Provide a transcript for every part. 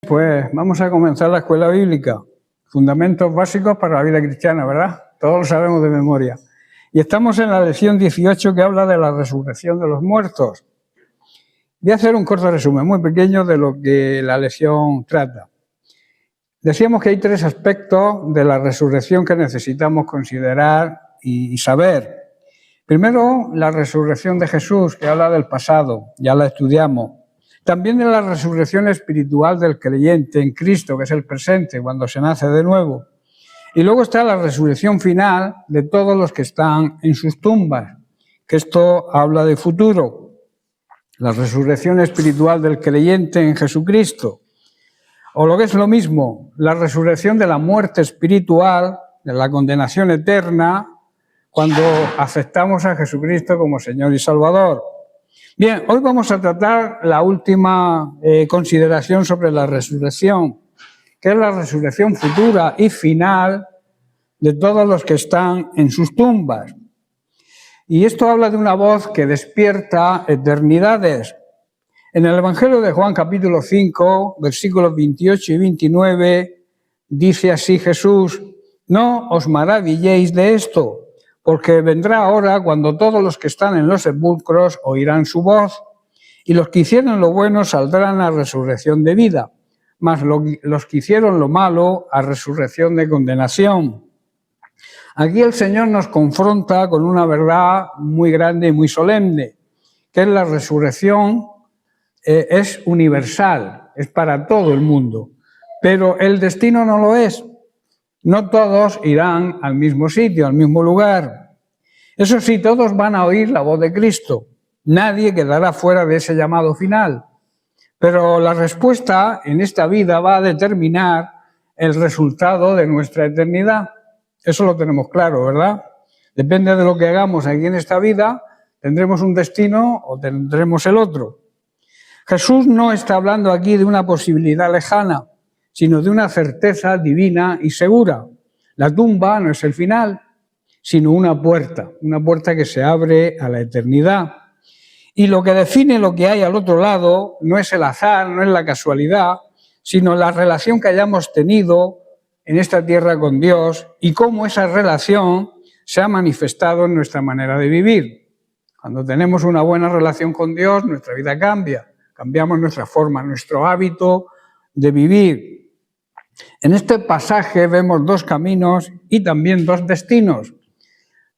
Pues vamos a comenzar la escuela bíblica, fundamentos básicos para la vida cristiana, ¿verdad? Todos lo sabemos de memoria. Y estamos en la lección 18 que habla de la resurrección de los muertos. Voy a hacer un corto resumen, muy pequeño, de lo que la lección trata. Decíamos que hay tres aspectos de la resurrección que necesitamos considerar y saber. Primero, la resurrección de Jesús, que habla del pasado, ya la estudiamos. También de la resurrección espiritual del creyente en Cristo, que es el presente, cuando se nace de nuevo. Y luego está la resurrección final de todos los que están en sus tumbas, que esto habla de futuro. La resurrección espiritual del creyente en Jesucristo. O lo que es lo mismo, la resurrección de la muerte espiritual, de la condenación eterna, cuando aceptamos a Jesucristo como Señor y Salvador. Bien, hoy vamos a tratar la última consideración sobre la resurrección, que es la resurrección futura y final de todos los que están en sus tumbas. Y esto habla de una voz que despierta eternidades. En el Evangelio de Juan, capítulo 5, versículos 28 y 29, dice así Jesús: «No os maravilléis de esto, porque vendrá hora cuando todos los que están en los sepulcros oirán su voz, y los que hicieron lo bueno saldrán a resurrección de vida, mas los que hicieron lo malo a resurrección de condenación». Aquí el Señor nos confronta con una verdad muy grande y muy solemne, que es la resurrección es universal, es para todo el mundo, pero el destino no lo es. No todos irán al mismo sitio, al mismo lugar. Eso sí, todos van a oír la voz de Cristo. Nadie quedará fuera de ese llamado final. Pero la respuesta en esta vida va a determinar el resultado de nuestra eternidad. Eso lo tenemos claro, ¿verdad? Depende de lo que hagamos aquí en esta vida, tendremos un destino o tendremos el otro. Jesús no está hablando aquí de una posibilidad lejana, sino de una certeza divina y segura. La tumba no es el final, sino una puerta que se abre a la eternidad. Y lo que define lo que hay al otro lado no es el azar, no es la casualidad, sino la relación que hayamos tenido en esta tierra con Dios y cómo esa relación se ha manifestado en nuestra manera de vivir. Cuando tenemos una buena relación con Dios, nuestra vida cambia, cambiamos nuestra forma, nuestro hábito de vivir. En este pasaje vemos dos caminos y también dos destinos.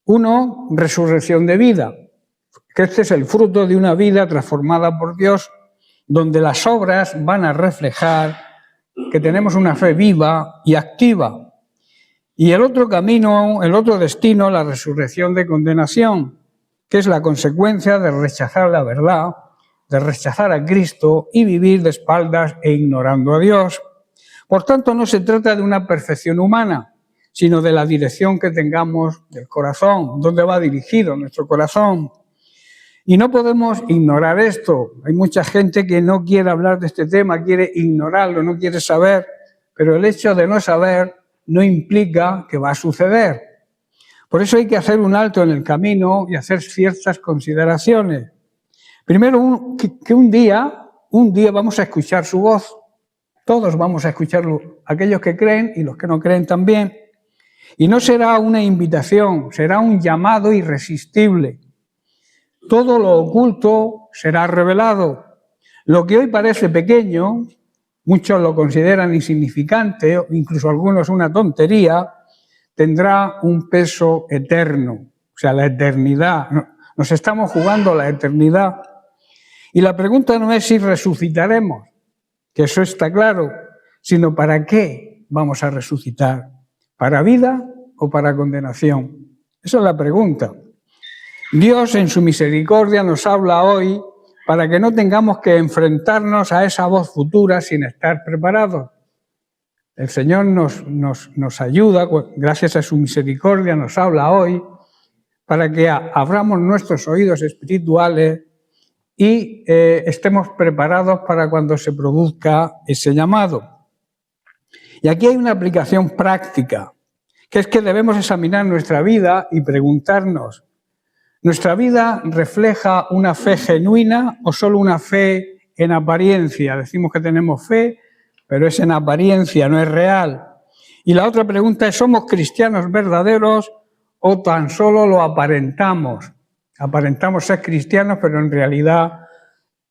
Uno, resurrección de vida, que este es el fruto de una vida transformada por Dios, donde las obras van a reflejar que tenemos una fe viva y activa. Y el otro camino, el otro destino, la resurrección de condenación, que es la consecuencia de rechazar la verdad, de rechazar a Cristo y vivir de espaldas e ignorando a Dios. Por tanto, no se trata de una perfección humana, sino de la dirección que tengamos del corazón, dónde va dirigido nuestro corazón. Y no podemos ignorar esto. Hay mucha gente que no quiere hablar de este tema, quiere ignorarlo, no quiere saber, pero el hecho de no saber no implica que va a suceder. Por eso hay que hacer un alto en el camino y hacer ciertas consideraciones. Primero, que un día vamos a escuchar su voz. Todos vamos a escucharlo, aquellos que creen y los que no creen también. Y no será una invitación, será un llamado irresistible. Todo lo oculto será revelado. Lo que hoy parece pequeño, muchos lo consideran insignificante, incluso algunos una tontería, tendrá un peso eterno, o sea, la eternidad. Nos estamos jugando la eternidad. Y la pregunta no es si resucitaremos, que eso está claro, sino para qué vamos a resucitar. ¿Para vida o para condenación? Esa es la pregunta. Dios en su misericordia nos habla hoy para que no tengamos que enfrentarnos a esa voz futura sin estar preparados. El Señor nos ayuda, gracias a su misericordia nos habla hoy para que abramos nuestros oídos espirituales y estemos preparados para cuando se produzca ese llamado. Y aquí hay una aplicación práctica, que es que debemos examinar nuestra vida y preguntarnos, ¿nuestra vida refleja una fe genuina o solo una fe en apariencia? Decimos que tenemos fe, pero es en apariencia, no es real. Y la otra pregunta es, ¿somos cristianos verdaderos o tan solo lo aparentamos? Aparentamos ser cristianos, pero en realidad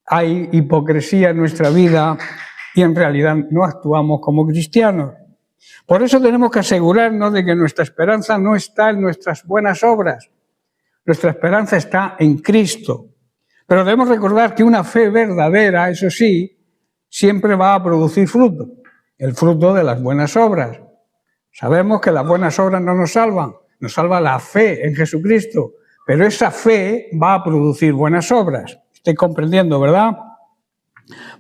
hay hipocresía en nuestra vida y en realidad no actuamos como cristianos. Por eso tenemos que asegurarnos de que nuestra esperanza no está en nuestras buenas obras. Nuestra esperanza está en Cristo. Pero debemos recordar que una fe verdadera, eso sí, siempre va a producir fruto, el fruto de las buenas obras. Sabemos que las buenas obras no nos salvan, nos salva la fe en Jesucristo, pero esa fe va a producir buenas obras. Estoy comprendiendo, ¿verdad?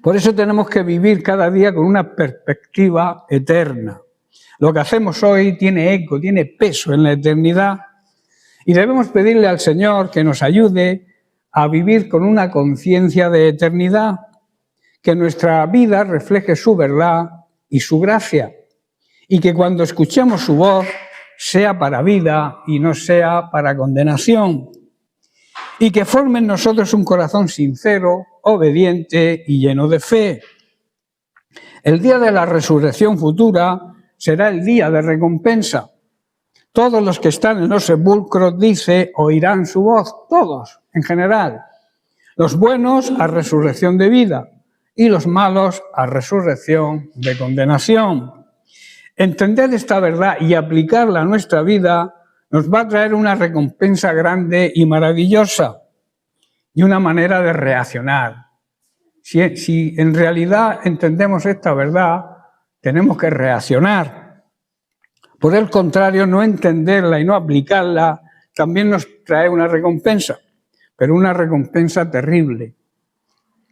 Por eso tenemos que vivir cada día con una perspectiva eterna. Lo que hacemos hoy tiene eco, tiene peso en la eternidad y debemos pedirle al Señor que nos ayude a vivir con una conciencia de eternidad, que nuestra vida refleje su verdad y su gracia, y que cuando escuchemos su voz sea para vida y no sea para condenación, y que forme en nosotros un corazón sincero, obediente y lleno de fe. El día de la resurrección futura será el día de recompensa. Todos los que están en los sepulcros, dice, oirán su voz, todos, en general. Los buenos a resurrección de vida y los malos a resurrección de condenación. Entender esta verdad y aplicarla a nuestra vida nos va a traer una recompensa grande y maravillosa y una manera de reaccionar. Si en realidad entendemos esta verdad, tenemos que reaccionar. Por el contrario, no entenderla y no aplicarla también nos trae una recompensa, pero una recompensa terrible.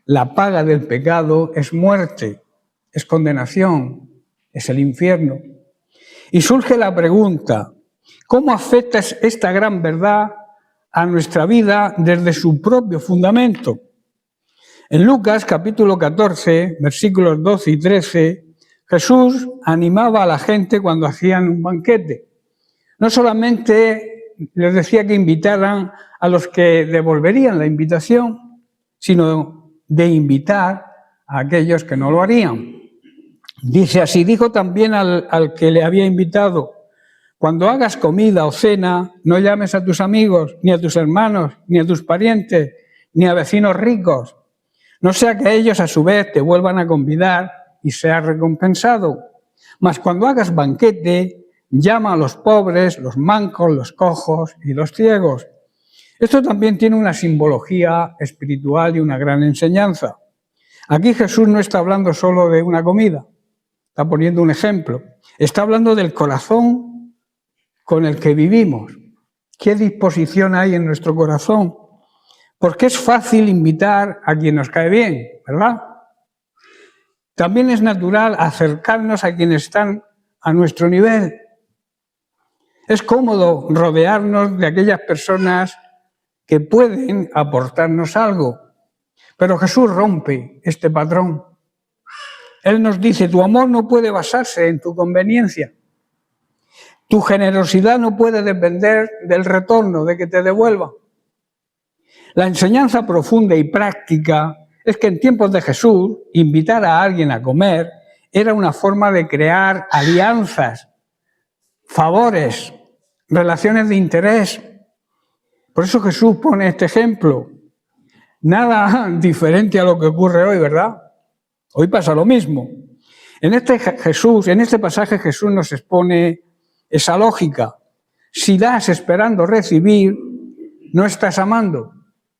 La paga del pecado es muerte, es condenación, es el infierno. Y surge la pregunta, ¿cómo afecta esta gran verdad a nuestra vida desde su propio fundamento? En Lucas capítulo 14, versículos 12 y 13, Jesús animaba a la gente cuando hacían un banquete. No solamente les decía que invitaran a los que devolverían la invitación, sino de invitar a aquellos que no lo harían. Dice así, dijo también al que le había invitado, cuando hagas comida o cena, no llames a tus amigos, ni a tus hermanos, ni a tus parientes, ni a vecinos ricos, no sea que ellos a su vez te vuelvan a convidar y seas recompensado. Mas cuando hagas banquete, llama a los pobres, los mancos, los cojos y los ciegos. Esto también tiene una simbología espiritual y una gran enseñanza. Aquí Jesús no está hablando solo de una comida, está poniendo un ejemplo. Está hablando del corazón con el que vivimos. ¿Qué disposición hay en nuestro corazón? Porque es fácil invitar a quien nos cae bien, ¿verdad? También es natural acercarnos a quienes están a nuestro nivel. Es cómodo rodearnos de aquellas personas que pueden aportarnos algo. Pero Jesús rompe este patrón. Él nos dice, tu amor no puede basarse en tu conveniencia. Tu generosidad no puede depender del retorno, de que te devuelvan. La enseñanza profunda y práctica es que en tiempos de Jesús, invitar a alguien a comer era una forma de crear alianzas, favores, relaciones de interés. Por eso Jesús pone este ejemplo. Nada diferente a lo que ocurre hoy, ¿verdad? Hoy pasa lo mismo. En este pasaje Jesús nos expone esa lógica. Si das esperando recibir, no estás amando,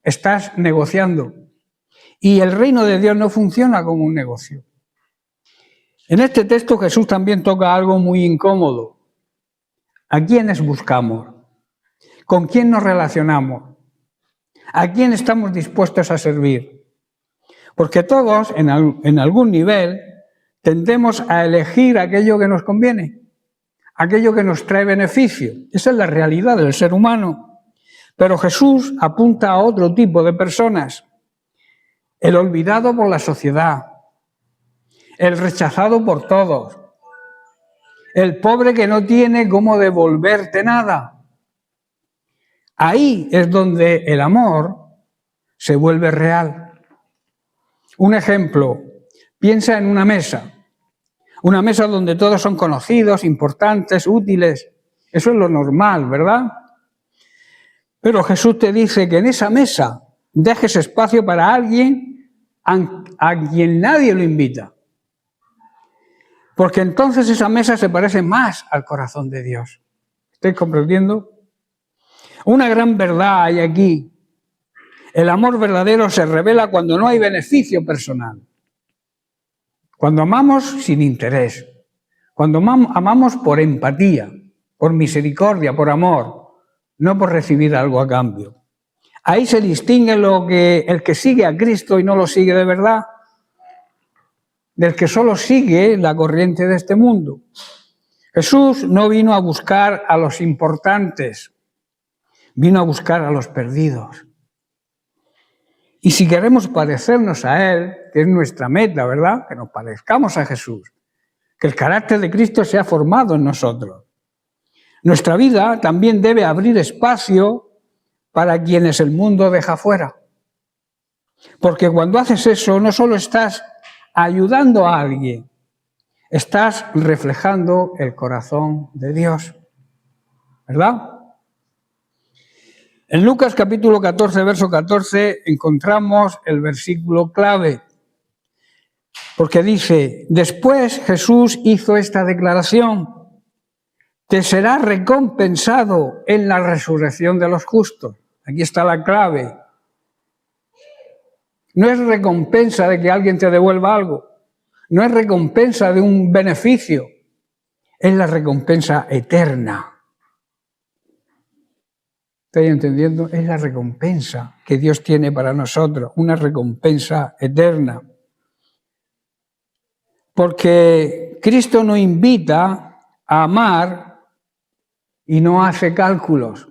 estás negociando. Y el reino de Dios no funciona como un negocio. En este texto Jesús también toca algo muy incómodo. ¿A quiénes buscamos? ¿Con quién nos relacionamos? ¿A quién estamos dispuestos a servir? Porque todos, en algún nivel, tendemos a elegir aquello que nos conviene, aquello que nos trae beneficio. Esa es la realidad del ser humano. Pero Jesús apunta a otro tipo de personas. El olvidado por la sociedad, el rechazado por todos, el pobre que no tiene cómo devolverte nada. Ahí es donde el amor se vuelve real. Un ejemplo, piensa en una mesa. Una mesa donde todos son conocidos, importantes, útiles. Eso es lo normal, ¿verdad? Pero Jesús te dice que en esa mesa dejes espacio para alguien a quien nadie lo invita. Porque entonces esa mesa se parece más al corazón de Dios. ¿Estáis comprendiendo? Una gran verdad hay aquí. El amor verdadero se revela cuando no hay beneficio personal. Cuando amamos sin interés. Cuando amamos por empatía, por misericordia, por amor, no por recibir algo a cambio. Ahí se distingue el que sigue a Cristo y no lo sigue de verdad, del que solo sigue la corriente de este mundo. Jesús no vino a buscar a los importantes, vino a buscar a los perdidos. Y si queremos parecernos a Él, que es nuestra meta, ¿verdad? Que nos parezcamos a Jesús, que el carácter de Cristo sea formado en nosotros. Nuestra vida también debe abrir espacio para quienes el mundo deja fuera. Porque cuando haces eso, no solo estás ayudando a alguien, estás reflejando el corazón de Dios. ¿Verdad? En Lucas capítulo 14, verso 14, encontramos el versículo clave. Porque dice, después Jesús hizo esta declaración: te será recompensado en la resurrección de los justos. Aquí está la clave. No es recompensa de que alguien te devuelva algo. No es recompensa de un beneficio. Es la recompensa eterna. ¿Estáis entendiendo? Es la recompensa que Dios tiene para nosotros. Una recompensa eterna. Porque Cristo nos invita a amar y no hace cálculos.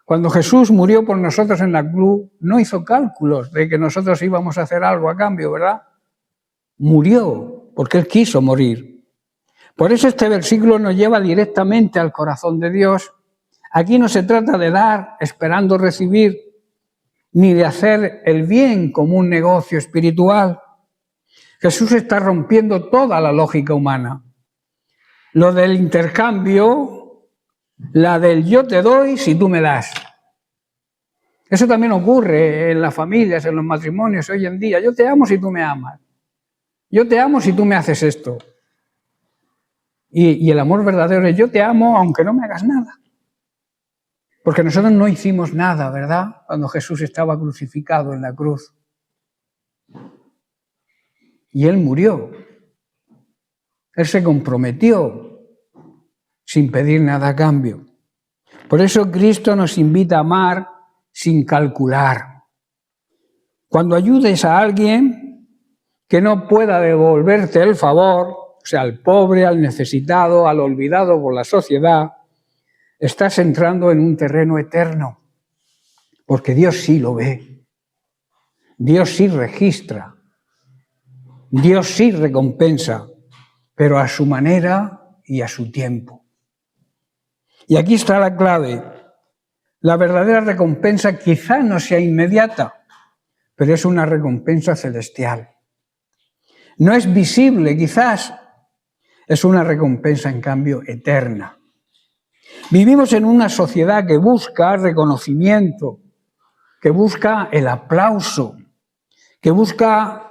Cuando Jesús murió por nosotros en la cruz, no hizo cálculos de que nosotros íbamos a hacer algo a cambio, ¿verdad? Murió porque Él quiso morir. Por eso este versículo nos lleva directamente al corazón de Dios. Aquí no se trata de dar esperando recibir, ni de hacer el bien como un negocio espiritual. Jesús está rompiendo toda la lógica humana. Lo del intercambio, la del yo te doy si tú me das. Eso también ocurre en las familias, en los matrimonios hoy en día. Yo te amo si tú me amas. Yo te amo si tú me haces esto. Y el amor verdadero es yo te amo aunque no me hagas nada. Porque nosotros no hicimos nada, ¿verdad? Cuando Jesús estaba crucificado en la cruz. Y Él murió. Él se comprometió sin pedir nada a cambio. Por eso Cristo nos invita a amar sin calcular. Cuando ayudes a alguien que no pueda devolverte el favor, o sea, al pobre, al necesitado, al olvidado por la sociedad, estás entrando en un terreno eterno, porque Dios sí lo ve, Dios sí registra, Dios sí recompensa, pero a su manera y a su tiempo. Y aquí está la clave. La verdadera recompensa quizá no sea inmediata, pero es una recompensa celestial. No es visible, quizás, es una recompensa, en cambio, eterna. Vivimos en una sociedad que busca reconocimiento, que busca el aplauso, que busca...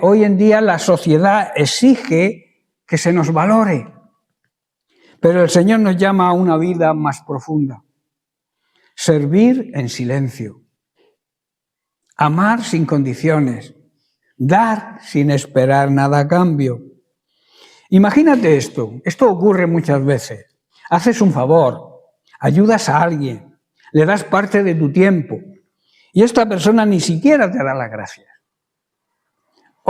Hoy en día la sociedad exige que se nos valore, pero el Señor nos llama a una vida más profunda. Servir en silencio, amar sin condiciones, dar sin esperar nada a cambio. Imagínate esto ocurre muchas veces. Haces un favor, ayudas a alguien, le das parte de tu tiempo y esta persona ni siquiera te da las gracias.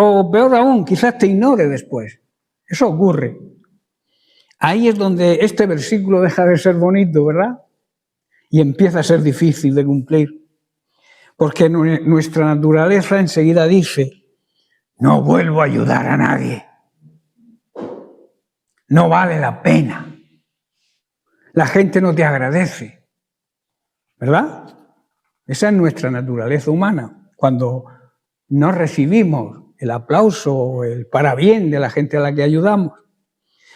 O peor aún, quizás te ignore después. Eso ocurre. Ahí es donde este versículo deja de ser bonito, ¿verdad? Y empieza a ser difícil de cumplir. Porque nuestra naturaleza enseguida dice, no vuelvo a ayudar a nadie. No vale la pena. La gente no te agradece. ¿Verdad? Esa es nuestra naturaleza humana. Cuando no recibimos el aplauso o el parabién de la gente a la que ayudamos.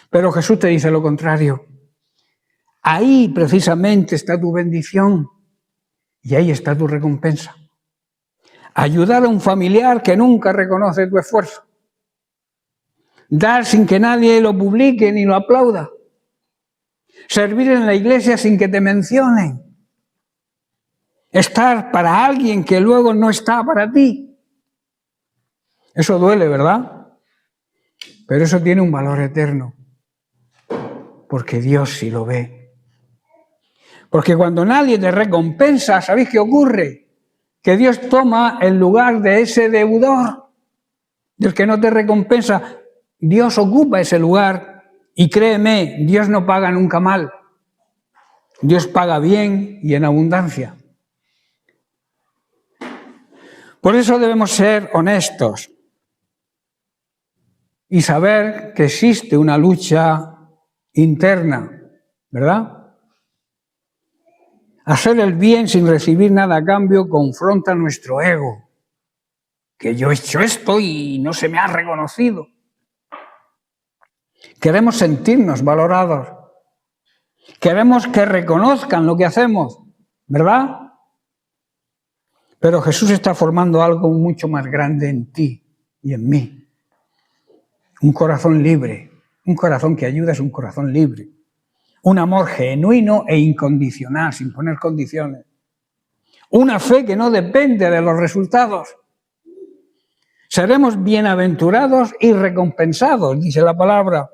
Pero Jesús te dice lo contrario. Ahí precisamente está tu bendición y ahí está tu recompensa. Ayudar a un familiar que nunca reconoce tu esfuerzo. Dar sin que nadie lo publique ni lo aplauda. Servir en la iglesia sin que te mencionen. Estar para alguien que luego no está para ti. Eso duele, ¿verdad? Pero eso tiene un valor eterno. Porque Dios sí lo ve. Porque cuando nadie te recompensa, ¿sabéis qué ocurre? Que Dios toma el lugar de ese deudor, del que no te recompensa. Dios ocupa ese lugar y créeme, Dios no paga nunca mal. Dios paga bien y en abundancia. Por eso debemos ser honestos y saber que existe una lucha interna, ¿verdad? Hacer el bien sin recibir nada a cambio confronta nuestro ego. Que yo he hecho esto y no se me ha reconocido. Queremos sentirnos valorados. Queremos que reconozcan lo que hacemos, ¿verdad? Pero Jesús está formando algo mucho más grande en ti y en mí. Un corazón libre. Un corazón que ayuda es un corazón libre. Un amor genuino e incondicional, sin poner condiciones. Una fe que no depende de los resultados. Seremos bienaventurados y recompensados, dice la palabra.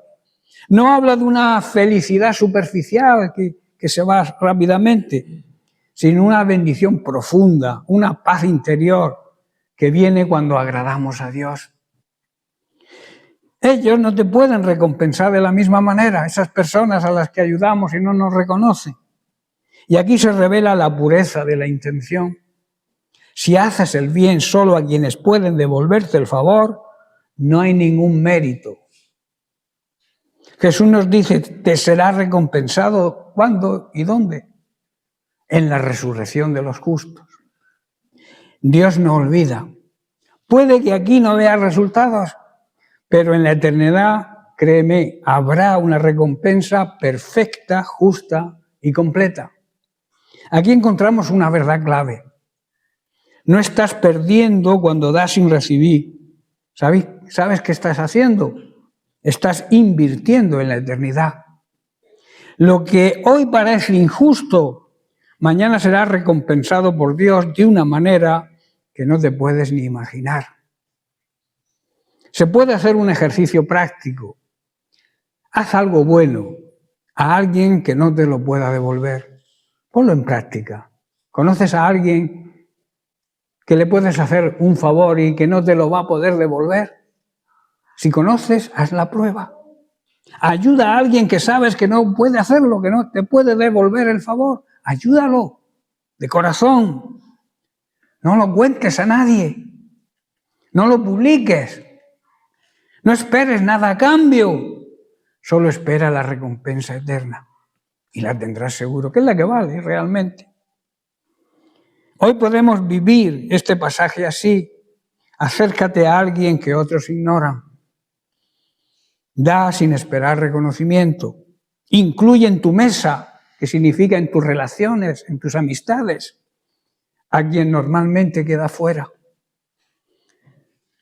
No habla de una felicidad superficial que se va rápidamente, sino una bendición profunda, una paz interior que viene cuando agradamos a Dios. Ellos no te pueden recompensar de la misma manera, esas personas a las que ayudamos y no nos reconocen. Y aquí se revela la pureza de la intención. Si haces el bien solo a quienes pueden devolverte el favor, no hay ningún mérito. Jesús nos dice, te será recompensado, ¿cuándo y dónde? En la resurrección de los justos. Dios no olvida. Puede que aquí no veas resultados, pero en la eternidad, créeme, habrá una recompensa perfecta, justa y completa. Aquí encontramos una verdad clave. No estás perdiendo cuando das sin recibir. ¿Sabes qué estás haciendo? Estás invirtiendo en la eternidad. Lo que hoy parece injusto, mañana será recompensado por Dios de una manera que no te puedes ni imaginar. Se puede hacer un ejercicio práctico. Haz algo bueno a alguien que no te lo pueda devolver. Ponlo en práctica. ¿Conoces a alguien que le puedes hacer un favor y que no te lo va a poder devolver? Si conoces, haz la prueba. Ayuda a alguien que sabes que no puede hacerlo, que no te puede devolver el favor. Ayúdalo, de corazón. No lo cuentes a nadie. No lo publiques. No esperes nada a cambio. Solo espera la recompensa eterna. Y la tendrás seguro, que es la que vale realmente. Hoy podemos vivir este pasaje así. Acércate a alguien que otros ignoran. Da sin esperar reconocimiento. Incluye en tu mesa, que significa en tus relaciones, en tus amistades, a quien normalmente queda fuera.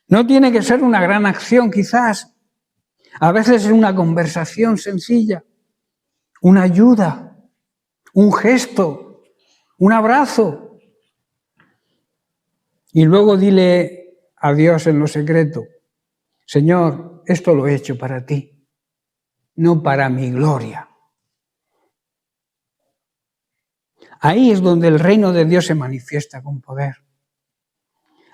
No tiene que ser una gran acción, quizás. A veces es una conversación sencilla, una ayuda, un gesto, un abrazo. Y luego dile a Dios en lo secreto, Señor, esto lo he hecho para ti, no para mi gloria. Ahí es donde el reino de Dios se manifiesta con poder.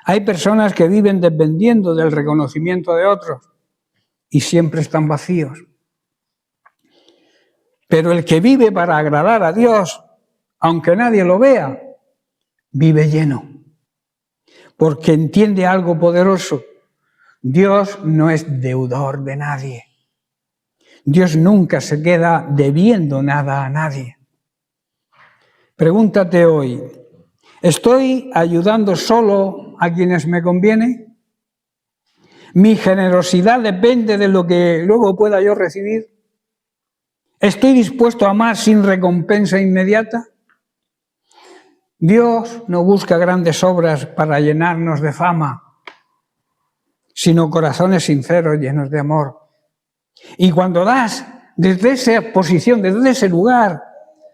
Hay personas que viven dependiendo del reconocimiento de otros y siempre están vacíos. Pero el que vive para agradar a Dios, aunque nadie lo vea, vive lleno. Porque entiende algo poderoso. Dios no es deudor de nadie. Dios nunca se queda debiendo nada a nadie. Pregúntate hoy, ¿estoy ayudando solo a quienes me conviene? Mi generosidad depende de lo que luego pueda yo recibir. ¿Estoy dispuesto a amar sin recompensa inmediata? Dios no busca grandes obras para llenarnos de fama, sino corazones sinceros llenos de amor. Y cuando das desde esa posición, desde ese lugar,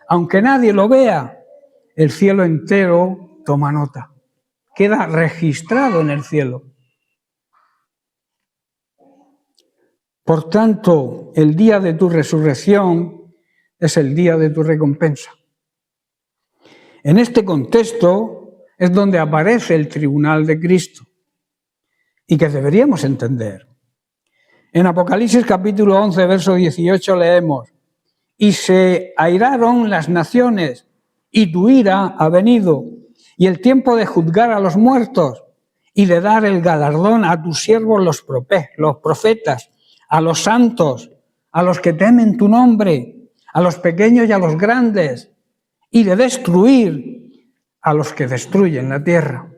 aunque nadie lo vea, el cielo entero toma nota. Queda registrado en el cielo. Por tanto, el día de tu resurrección es el día de tu recompensa. En este contexto es donde aparece el tribunal de Cristo y que deberíamos entender. En Apocalipsis capítulo 11, verso 18 leemos: y se airaron las naciones, y tu ira ha venido, y el tiempo de juzgar a los muertos, y de dar el galardón a tus siervos los profetas, a los santos, a los que temen tu nombre, a los pequeños y a los grandes, y de destruir a los que destruyen la tierra.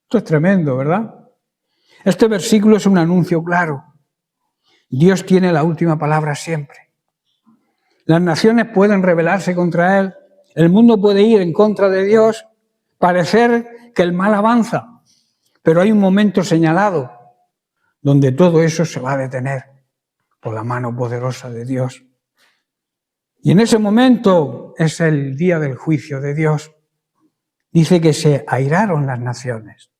Esto es tremendo, ¿verdad? Este versículo es un anuncio claro. Dios tiene la última palabra siempre. Las naciones pueden rebelarse contra Él, el mundo puede ir en contra de Dios, parecer que el mal avanza, pero hay un momento señalado donde todo eso se va a detener por la mano poderosa de Dios. Y en ese momento es el día del juicio de Dios. Dice que se airaron las naciones.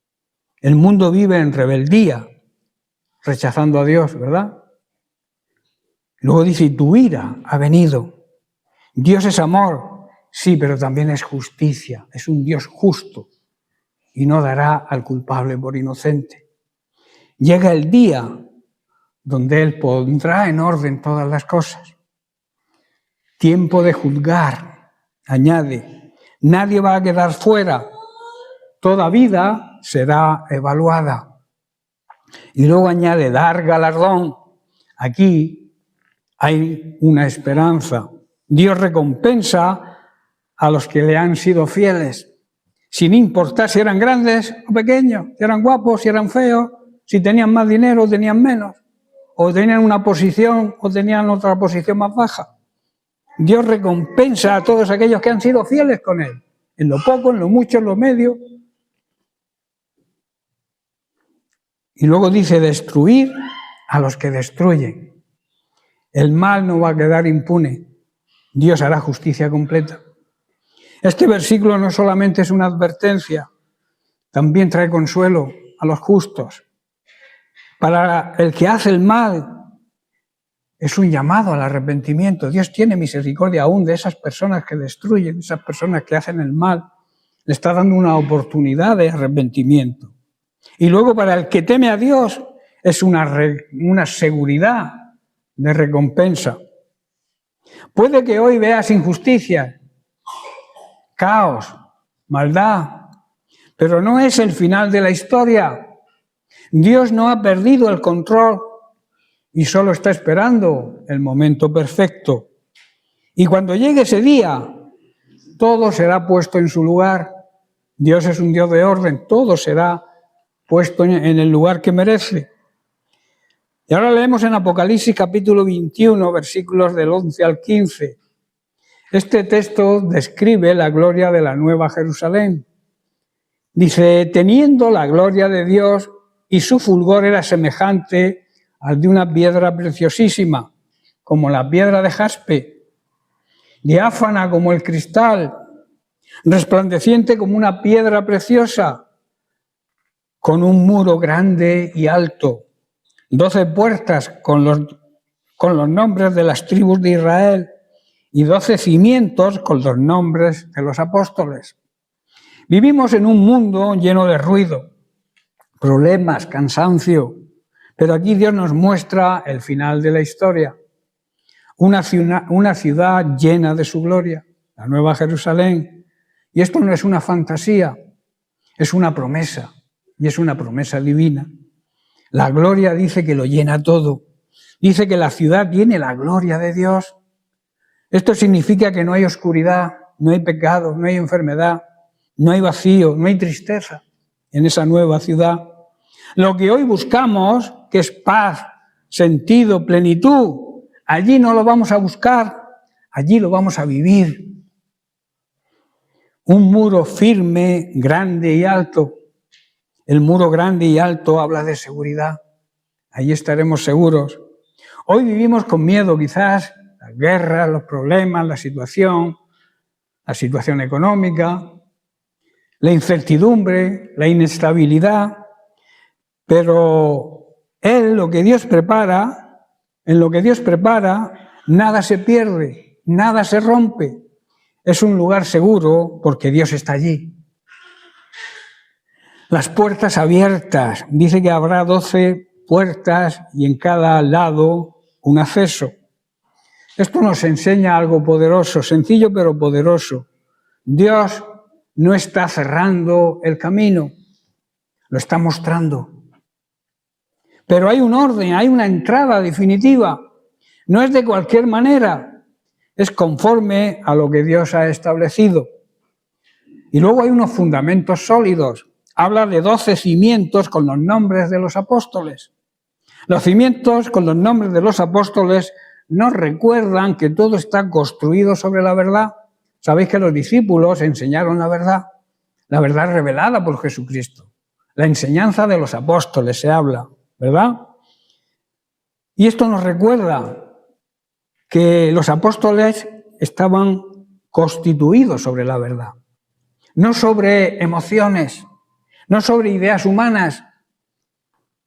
El mundo vive en rebeldía, rechazando a Dios, ¿verdad? Luego dice, y tu ira ha venido. Dios es amor, sí, pero también es justicia. Es un Dios justo y no dará al culpable por inocente. Llega el día donde Él pondrá en orden todas las cosas. Tiempo de juzgar, añade. Nadie va a quedar fuera. Toda vida será evaluada. Y luego añade, dar galardón. Aquí hay una esperanza. Dios recompensa a los que le han sido fieles, sin importar si eran grandes o pequeños, si eran guapos, si eran feos, si tenían más dinero o tenían menos, o tenían una posición o tenían otra posición más baja. Dios recompensa a todos aquellos que han sido fieles con Él, en lo poco, en lo mucho, en lo medio. Y luego dice, destruir a los que destruyen. El mal no va a quedar impune. Dios hará justicia completa. Este versículo no solamente es una advertencia, también trae consuelo a los justos. Para el que hace el mal, es un llamado al arrepentimiento. Dios tiene misericordia aún de esas personas que destruyen, esas personas que hacen el mal. Le está dando una oportunidad de arrepentimiento. Y luego para el que teme a Dios es una seguridad de recompensa. Puede que hoy veas injusticia, caos, maldad, pero no es el final de la historia. Dios no ha perdido el control y solo está esperando el momento perfecto. Y cuando llegue ese día, todo será puesto en su lugar. Dios es un Dios de orden, todo será puesto en el lugar que merece. Y ahora leemos en Apocalipsis capítulo 21, versículos del 11 al 15. Este texto describe la gloria de la Nueva Jerusalén. Dice, teniendo la gloria de Dios y su fulgor era semejante al de una piedra preciosísima, como la piedra de jaspe, diáfana como el cristal, resplandeciente como una piedra preciosa, con un muro grande y alto, 12 puertas con los nombres de las tribus de Israel y 12 cimientos con los nombres de los apóstoles. Vivimos en un mundo lleno de ruido, problemas, cansancio, pero aquí Dios nos muestra el final de la historia. Una ciudad llena de su gloria, la Nueva Jerusalén. Y esto no es una fantasía, es una promesa, y es una promesa divina. La gloria dice que lo llena todo. Dice que la ciudad tiene la gloria de Dios. Esto significa que no hay oscuridad, no hay pecado, no hay enfermedad, no hay vacío, no hay tristeza en esa nueva ciudad. Lo que hoy buscamos, que es paz, sentido, plenitud, allí no lo vamos a buscar, allí lo vamos a vivir. Un muro firme, grande y alto. El muro grande y alto habla de seguridad. Allí estaremos seguros. Hoy vivimos con miedo, quizás, las guerras, los problemas, la situación económica, la incertidumbre, la inestabilidad, pero en lo que Dios prepara, nada se pierde, nada se rompe. Es un lugar seguro porque Dios está allí. Las puertas abiertas, dice que habrá 12 puertas y en cada lado un acceso. Esto nos enseña algo poderoso, sencillo pero poderoso. Dios no está cerrando el camino, lo está mostrando. Pero hay un orden, hay una entrada definitiva. No es de cualquier manera, es conforme a lo que Dios ha establecido. Y luego hay unos fundamentos sólidos. Habla de 12 cimientos con los nombres de los apóstoles. Los cimientos con los nombres de los apóstoles nos recuerdan que todo está construido sobre la verdad. Sabéis que los discípulos enseñaron la verdad revelada por Jesucristo. La enseñanza de los apóstoles se habla, ¿verdad? Y esto nos recuerda que los apóstoles estaban constituidos sobre la verdad, no sobre emociones, no sobre ideas humanas,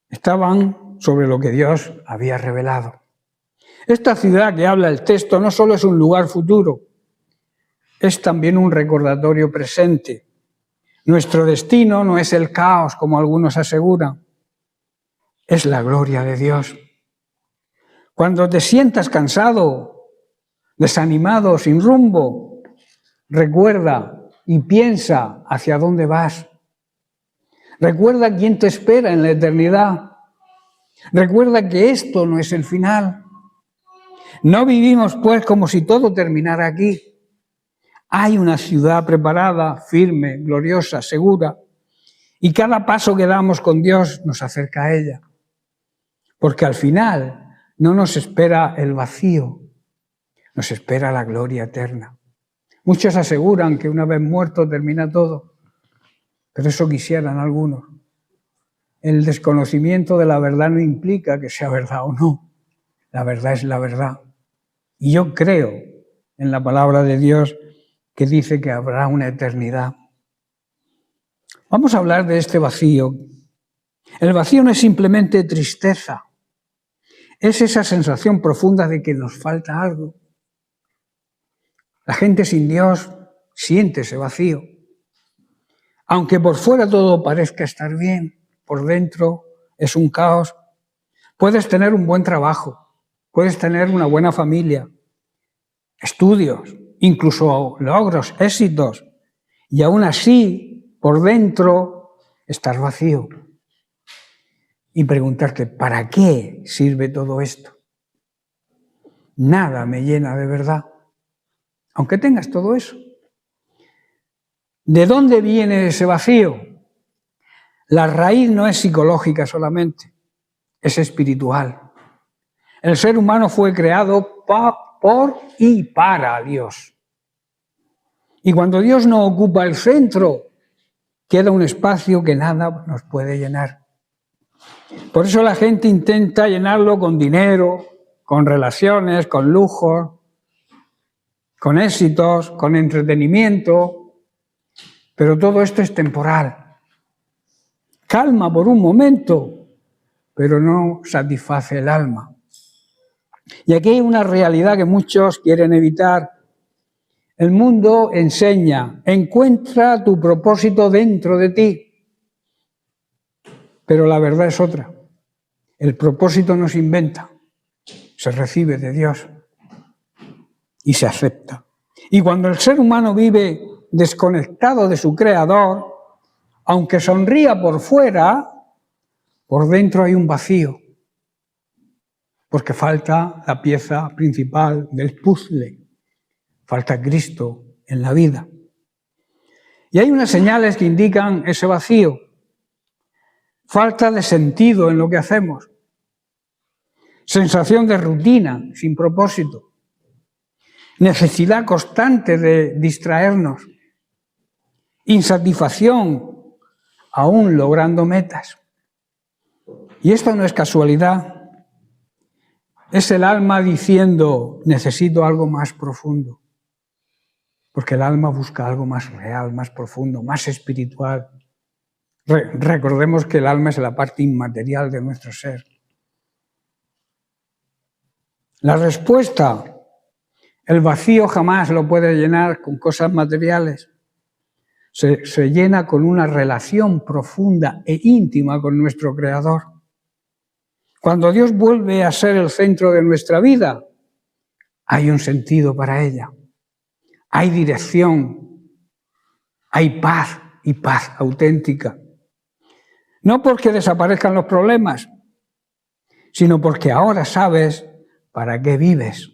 estaban sobre lo que Dios había revelado. Esta ciudad que habla el texto no solo es un lugar futuro, es también un recordatorio presente. Nuestro destino no es el caos, como algunos aseguran, es la gloria de Dios. Cuando te sientas cansado, desanimado, sin rumbo, recuerda y piensa hacia dónde vas. Recuerda quién te espera en la eternidad. Recuerda que esto no es el final. No vivimos, pues, como si todo terminara aquí. Hay una ciudad preparada, firme, gloriosa, segura, y cada paso que damos con Dios nos acerca a ella. Porque al final no nos espera el vacío, nos espera la gloria eterna. Muchos aseguran que una vez muerto termina todo, pero eso quisieran algunos. El desconocimiento de la verdad no implica que sea verdad o no. La verdad es la verdad. Y yo creo en la palabra de Dios que dice que habrá una eternidad. Vamos a hablar de este vacío. El vacío no es simplemente tristeza. Es esa sensación profunda de que nos falta algo. La gente sin Dios siente ese vacío. Aunque por fuera todo parezca estar bien, por dentro es un caos. Puedes tener un buen trabajo, puedes tener una buena familia, estudios, incluso logros, éxitos, y aún así, por dentro, estás vacío. Y preguntarte, ¿para qué sirve todo esto? Nada me llena de verdad, aunque tengas todo eso. ¿De dónde viene ese vacío? La raíz no es psicológica solamente, es espiritual. El ser humano fue creado por y para Dios. Y cuando Dios no ocupa el centro, queda un espacio que nada nos puede llenar. Por eso la gente intenta llenarlo con dinero, con relaciones, con lujos, con éxitos, con entretenimiento, pero todo esto es temporal. Calma por un momento, pero no satisface el alma. Y aquí hay una realidad que muchos quieren evitar. El mundo enseña, encuentra tu propósito dentro de ti. Pero la verdad es otra. El propósito no se inventa, se recibe de Dios y se acepta. Y cuando el ser humano vive desconectado de su Creador, aunque sonría por fuera, por dentro hay un vacío, porque falta la pieza principal del puzzle, falta Cristo en la vida. Y hay unas señales que indican ese vacío. falta de sentido en lo que hacemos, sensación de rutina sin propósito, necesidad constante de distraernos, insatisfacción aún logrando metas. Y esto no es casualidad, es el alma diciendo: necesito algo más profundo, porque el alma busca algo más real, más profundo, más espiritual. Recordemos que el alma es la parte inmaterial de nuestro ser. La respuesta, el vacío jamás lo puede llenar con cosas materiales. Se llena con una relación profunda e íntima con nuestro Creador. Cuando Dios vuelve a ser el centro de nuestra vida, hay un sentido para ella, hay dirección, hay paz y paz auténtica. No porque desaparezcan los problemas, sino porque ahora sabes para qué vives.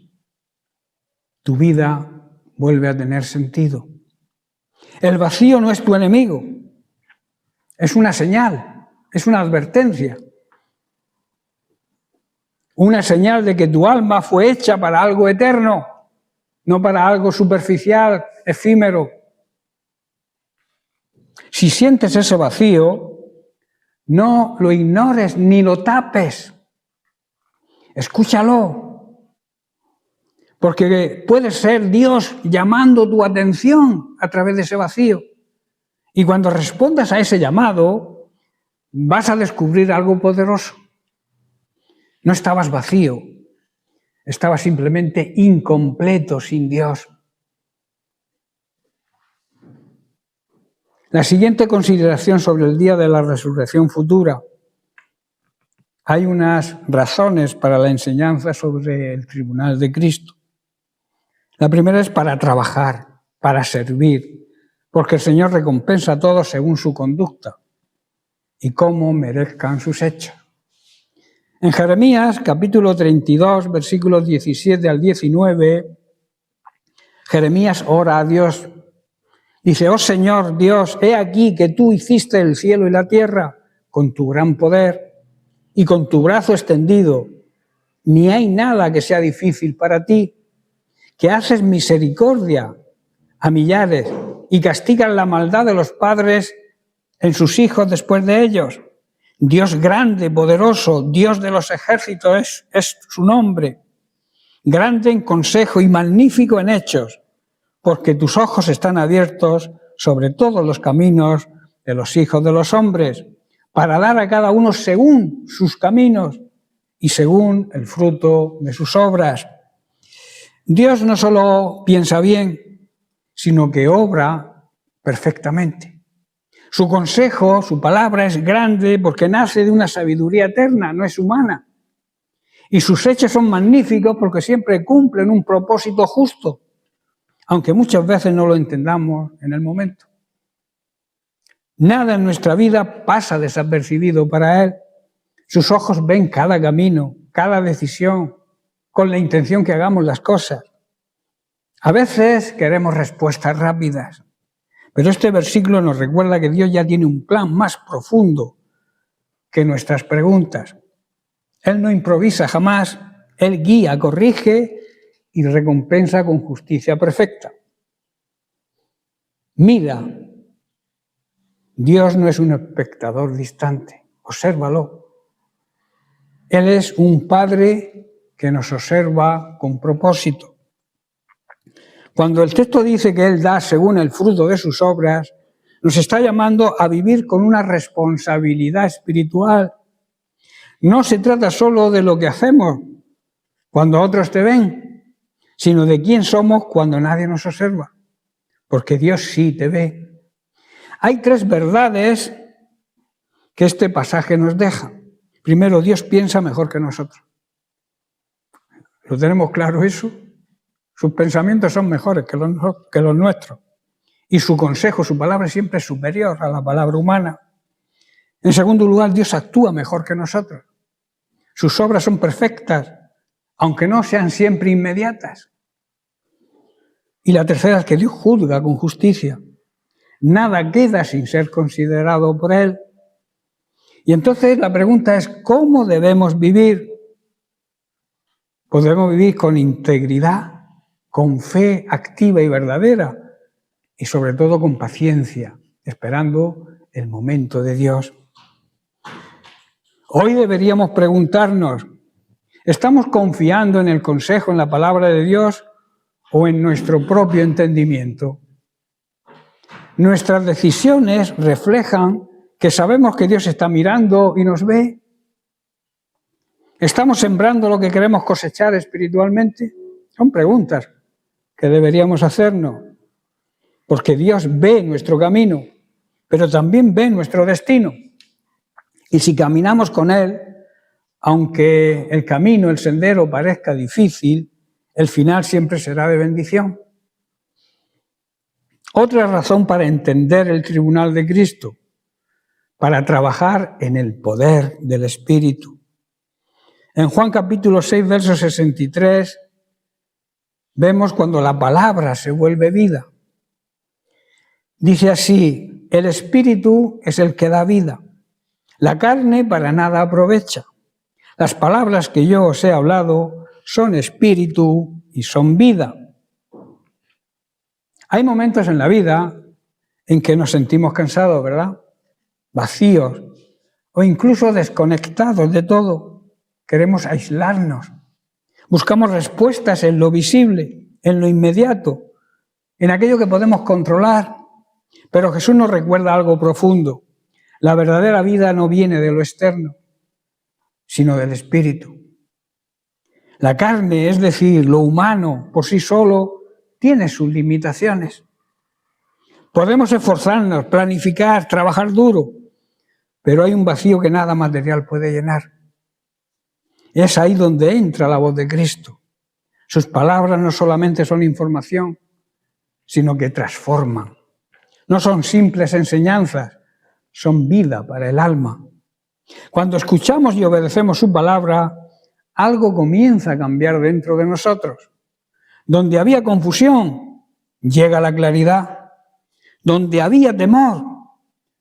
Tu vida vuelve a tener sentido. El vacío no es tu enemigo, es una señal, es una advertencia. Una señal de que tu alma fue hecha para algo eterno, no para algo superficial, efímero. Si sientes ese vacío, no lo ignores ni lo tapes. Escúchalo. Porque puede ser Dios llamando tu atención a través de ese vacío. Y cuando respondas a ese llamado, vas a descubrir algo poderoso. No estabas vacío, estabas simplemente incompleto sin Dios. La siguiente consideración sobre el día de la resurrección futura. Hay unas razones para la enseñanza sobre el tribunal de Cristo. La primera es para trabajar, para servir, porque el Señor recompensa a todos según su conducta y cómo merezcan sus hechos. En Jeremías, capítulo 32, versículos 17 al 19, Jeremías ora a Dios. Dice: oh Señor Dios, he aquí que tú hiciste el cielo y la tierra con tu gran poder y con tu brazo extendido. Ni hay nada que sea difícil para ti, que haces misericordia a millares y castigas la maldad de los padres en sus hijos después de ellos. Dios grande, poderoso, Dios de los ejércitos es su nombre. Grande en consejo y magnífico en hechos, porque tus ojos están abiertos sobre todos los caminos de los hijos de los hombres, para dar a cada uno según sus caminos y según el fruto de sus obras. Dios no solo piensa bien, sino que obra perfectamente. Su consejo, su palabra es grande porque nace de una sabiduría eterna, no es humana. Y sus hechos son magníficos porque siempre cumplen un propósito justo, aunque muchas veces no lo entendamos en el momento. Nada en nuestra vida pasa desapercibido para Él. Sus ojos ven cada camino, cada decisión, con la intención que hagamos las cosas. A veces queremos respuestas rápidas, pero este versículo nos recuerda que Dios ya tiene un plan más profundo que nuestras preguntas. Él no improvisa jamás, Él guía, corrige y recompensa con justicia perfecta. Mira, Dios no es un espectador distante, obsérvalo. Él es un Padre que nos observa con propósito. Cuando el texto dice que Él da según el fruto de sus obras, nos está llamando a vivir con una responsabilidad espiritual. No se trata solo de lo que hacemos cuando otros te ven, sino de quién somos cuando nadie nos observa, porque Dios sí te ve. Hay tres verdades que este pasaje nos deja. Primero, Dios piensa mejor que nosotros. ¿Lo tenemos claro eso? Sus pensamientos son mejores que los nuestros. Y su consejo, su palabra siempre es superior a la palabra humana. En segundo lugar, Dios actúa mejor que nosotros. Sus obras son perfectas, aunque no sean siempre inmediatas. Y la tercera es que Dios juzga con justicia. Nada queda sin ser considerado por Él. Y entonces la pregunta es, ¿cómo debemos vivir? Pues debemos vivir con integridad, con fe activa y verdadera, y sobre todo con paciencia, esperando el momento de Dios. Hoy deberíamos preguntarnos, ¿estamos confiando en el consejo, en la palabra de Dios o en nuestro propio entendimiento? Nuestras decisiones reflejan que sabemos que Dios está mirando y nos ve. ¿Estamos sembrando lo que queremos cosechar espiritualmente? Son preguntas que deberíamos hacernos, porque Dios ve nuestro camino, pero también ve nuestro destino. Y si caminamos con Él, aunque el camino, el sendero parezca difícil, el final siempre será de bendición. Otra razón para entender el tribunal de Cristo, para trabajar en el poder del Espíritu. En Juan capítulo 6, verso 63, vemos cuando la palabra se vuelve vida. Dice así, el Espíritu es el que da vida. La carne para nada aprovecha. Las palabras que yo os he hablado son espíritu y son vida. Hay momentos en la vida en que nos sentimos cansados, ¿verdad? Vacíos o incluso desconectados de todo. Queremos aislarnos. Buscamos respuestas en lo visible, en lo inmediato, en aquello que podemos controlar. Pero Jesús nos recuerda algo profundo. La verdadera vida no viene de lo externo, sino del Espíritu. La carne, es decir, lo humano por sí solo, tiene sus limitaciones. Podemos esforzarnos, planificar, trabajar duro, pero hay un vacío que nada material puede llenar. Es ahí donde entra la voz de Cristo. Sus palabras no solamente son información, sino que transforman. No son simples enseñanzas, son vida para el alma. Cuando escuchamos y obedecemos su palabra, algo comienza a cambiar dentro de nosotros. Donde había confusión, llega la claridad. Donde había temor,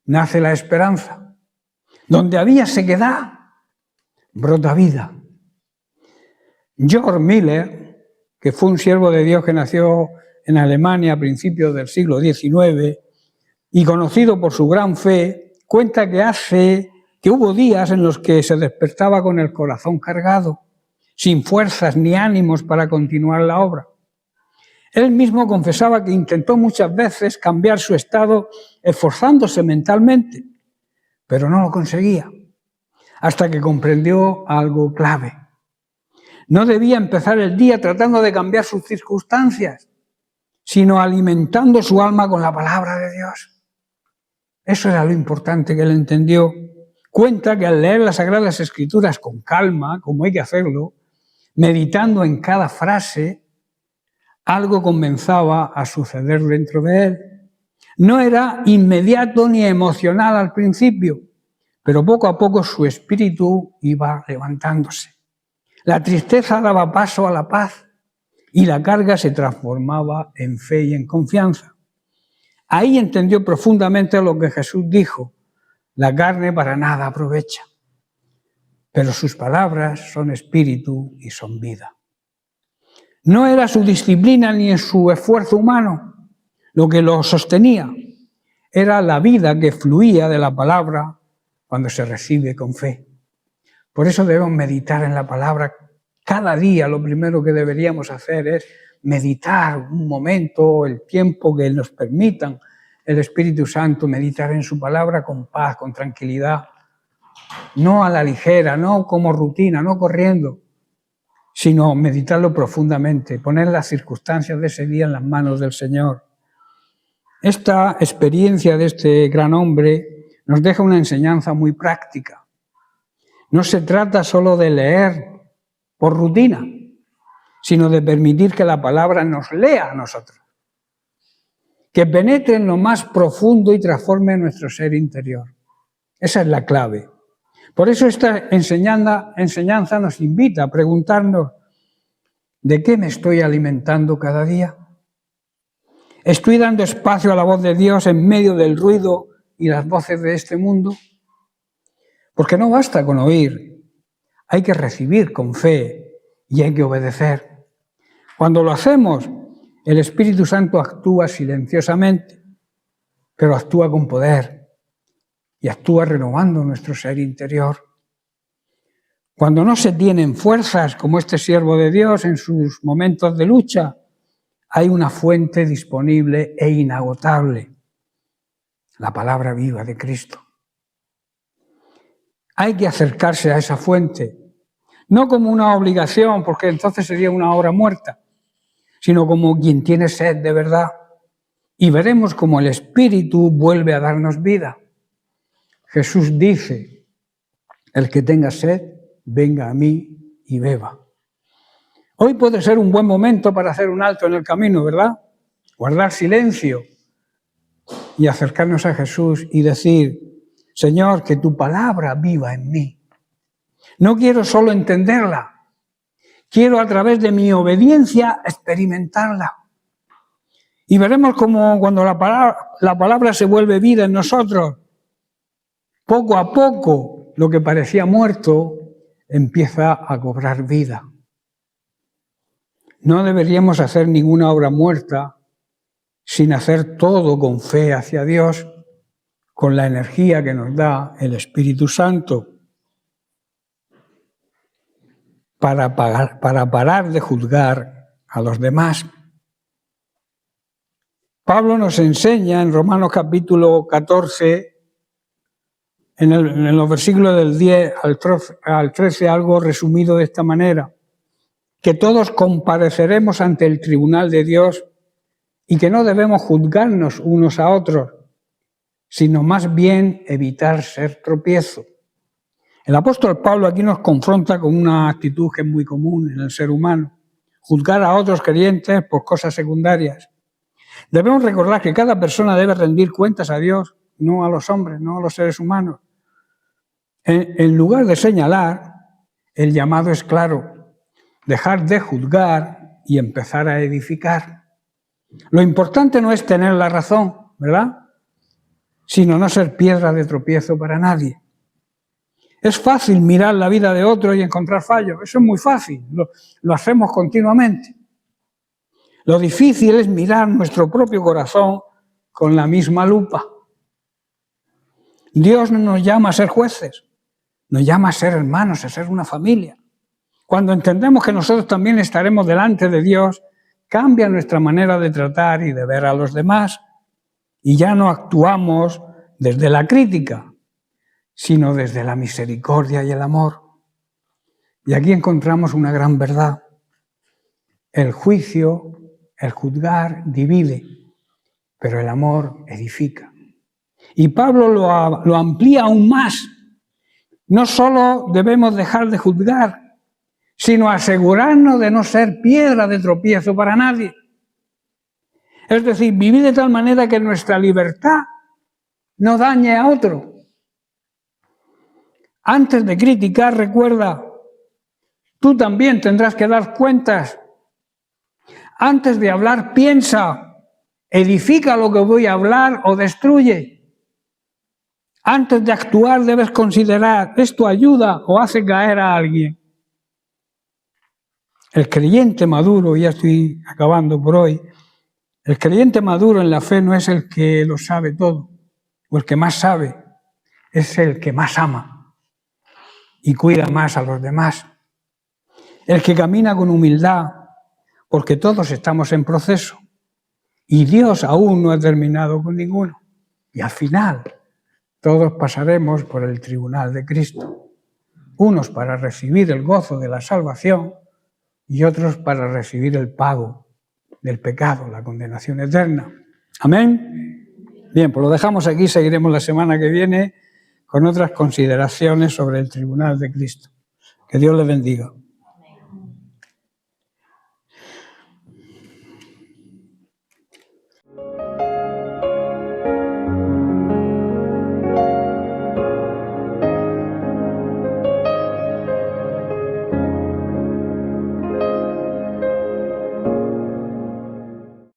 nace la esperanza. Donde había sequedad, brota vida. Georg Müller, que fue un siervo de Dios que nació en Alemania a principios del siglo XIX y conocido por su gran fe, cuenta que hubo días en los que se despertaba con el corazón cargado, sin fuerzas ni ánimos para continuar la obra. Él mismo confesaba que intentó muchas veces cambiar su estado esforzándose mentalmente, pero no lo conseguía, hasta que comprendió algo clave. No debía empezar el día tratando de cambiar sus circunstancias, sino alimentando su alma con la palabra de Dios. Eso era lo importante que él entendió. Cuenta que al leer las Sagradas Escrituras con calma, como hay que hacerlo, meditando en cada frase, algo comenzaba a suceder dentro de él. No era inmediato ni emocional al principio, pero poco a poco su espíritu iba levantándose. La tristeza daba paso a la paz y la carga se transformaba en fe y en confianza. Ahí entendió profundamente lo que Jesús dijo: la carne para nada aprovecha, pero sus palabras son espíritu y son vida. No era su disciplina ni su esfuerzo humano lo que lo sostenía, era la vida que fluía de la palabra cuando se recibe con fe. Por eso debemos meditar en la palabra. Cada día lo primero que deberíamos hacer es meditar un momento, el tiempo que nos permitan el Espíritu Santo, meditar en su palabra con paz, con tranquilidad, no a la ligera, no como rutina, no corriendo, sino meditarlo profundamente, poner las circunstancias de ese día en las manos del Señor. Esta experiencia de este gran hombre nos deja una enseñanza muy práctica. No se trata solo de leer por rutina, sino de permitir que la palabra nos lea a nosotros, que penetre en lo más profundo y transforme nuestro ser interior. Esa es la clave. Por eso esta enseñanza nos invita a preguntarnos: ¿de qué me estoy alimentando cada día? ¿Estoy dando espacio a la voz de Dios en medio del ruido y las voces de este mundo? Porque no basta con oír, hay que recibir con fe y hay que obedecer. Cuando lo hacemos, el Espíritu Santo actúa silenciosamente, pero actúa con poder y actúa renovando nuestro ser interior. Cuando no se tienen fuerzas, como este siervo de Dios en sus momentos de lucha, hay una fuente disponible e inagotable, la palabra viva de Cristo. Hay que acercarse a esa fuente, no como una obligación, porque entonces sería una obra muerta, sino como quien tiene sed de verdad. Y veremos cómo el Espíritu vuelve a darnos vida. Jesús dice, el que tenga sed, venga a mí y beba. Hoy puede ser un buen momento para hacer un alto en el camino, ¿verdad? Guardar silencio y acercarnos a Jesús y decir, Señor, que tu palabra viva en mí. No quiero solo entenderla, quiero a través de mi obediencia experimentarla. Y veremos cómo cuando la palabra se vuelve vida en nosotros, poco a poco lo que parecía muerto empieza a cobrar vida. No deberíamos hacer ninguna obra muerta sin hacer todo con fe hacia Dios, con la energía que nos da el Espíritu Santo, para parar de juzgar a los demás. Pablo nos enseña en Romanos capítulo 14, en los versículos del 10 al 13, algo resumido de esta manera, que todos compareceremos ante el tribunal de Dios y que no debemos juzgarnos unos a otros, sino más bien evitar ser tropiezo. El apóstol Pablo aquí nos confronta con una actitud que es muy común en el ser humano, juzgar a otros creyentes por cosas secundarias. Debemos recordar que cada persona debe rendir cuentas a Dios, no a los hombres, no a los seres humanos. En lugar de señalar, el llamado es claro, dejar de juzgar y empezar a edificar. Lo importante no es tener la razón, ¿verdad?, sino no ser piedra de tropiezo para nadie. Es fácil mirar la vida de otro y encontrar fallos, eso es muy fácil, lo hacemos continuamente. Lo difícil es mirar nuestro propio corazón con la misma lupa. Dios no nos llama a ser jueces, nos llama a ser hermanos, a ser una familia. Cuando entendemos que nosotros también estaremos delante de Dios, cambia nuestra manera de tratar y de ver a los demás. Y ya no actuamos desde la crítica, sino desde la misericordia y el amor. Y aquí encontramos una gran verdad. El juicio, el juzgar divide, pero el amor edifica. Y Pablo lo amplía aún más. No solo debemos dejar de juzgar, sino asegurarnos de no ser piedra de tropiezo para nadie. Es decir, vivir de tal manera que nuestra libertad no dañe a otro. Antes de criticar, recuerda, tú también tendrás que dar cuentas. Antes de hablar, piensa, edifica lo que voy a hablar o destruye. Antes de actuar debes considerar, ¿esto ayuda o hace caer a alguien? El creyente maduro, ya estoy acabando por hoy, el creyente maduro en la fe no es el que lo sabe todo, o el que más sabe, es el que más ama y cuida más a los demás. El que camina con humildad, porque todos estamos en proceso y Dios aún no ha terminado con ninguno. Y al final todos pasaremos por el tribunal de Cristo, unos para recibir el gozo de la salvación y otros para recibir el pago del pecado, la condenación eterna. ¿Amén? Bien, pues lo dejamos aquí, seguiremos la semana que viene con otras consideraciones sobre el tribunal de Cristo. Que Dios les bendiga.